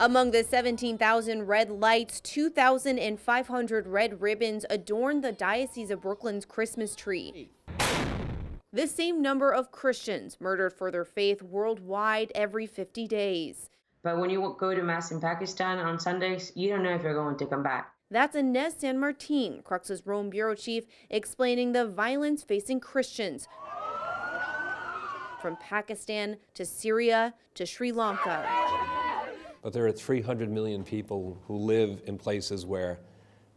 Among the 17,000 red lights, 2,500 red ribbons adorn the Diocese of Brooklyn's Christmas tree. The same number of Christians murdered for their faith worldwide every 50 days. But when you go to Mass in Pakistan on Sundays, you don't know if you're going to come back. That's Inez San Martin, Crux's Rome bureau chief, explaining the violence facing Christians from Pakistan to Syria to Sri Lanka. But there are 300 million people who live in places where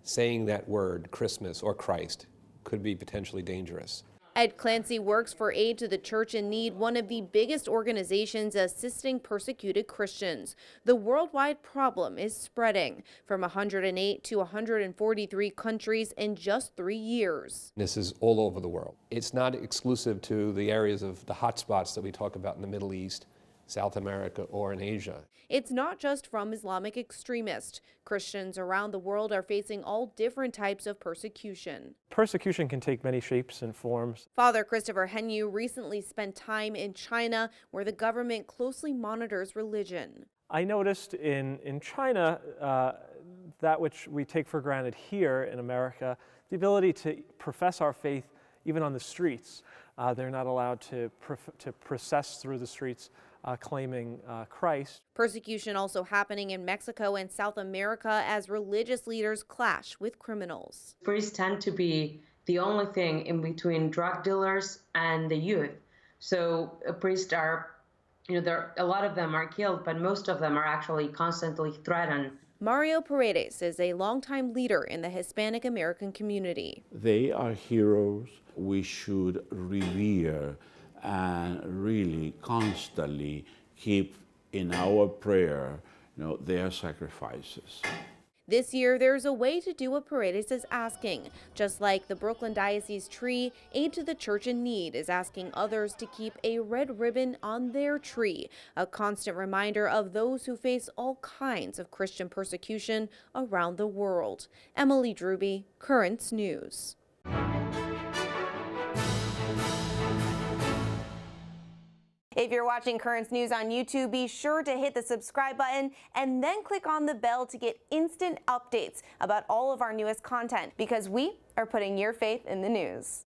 saying that word, Christmas or Christ, could be potentially dangerous. Ed Clancy works for Aid to the Church in Need, one of the biggest organizations assisting persecuted Christians. The worldwide problem is spreading from 108 to 143 countries in just 3 years. This is all over the world. It's not exclusive to the areas of the hotspots that we talk about in the Middle East, South America, or in Asia. It's not just from Islamic extremists. Christians around the world are facing all different types of persecution. Persecution can take many shapes and forms. Father Christopher Henyu recently spent time in China, where the government closely monitors religion. I noticed in China that which we take for granted here in America, the ability to profess our faith even on the streets. They're not allowed to process through the streets claiming Christ. Persecution also happening in Mexico and South America as religious leaders clash with criminals. Priests tend to be the only thing in between drug dealers and the youth. So priests are, a lot of them are killed, but most of them are actually constantly threatened. Mario Paredes is a longtime leader in the Hispanic American community. They are heroes we should revere and really constantly keep in our prayer, their sacrifices. This year, there's a way to do what Paredes is asking. Just like the Brooklyn Diocese tree, Aid to the Church in Need is asking others to keep a red ribbon on their tree, a constant reminder of those who face all kinds of Christian persecution around the world. Emily Druby, Currents News. If you're watching Currents News on YouTube, be sure to hit the subscribe button and then click on the bell to get instant updates about all of our newest content, because we are putting your faith in the news.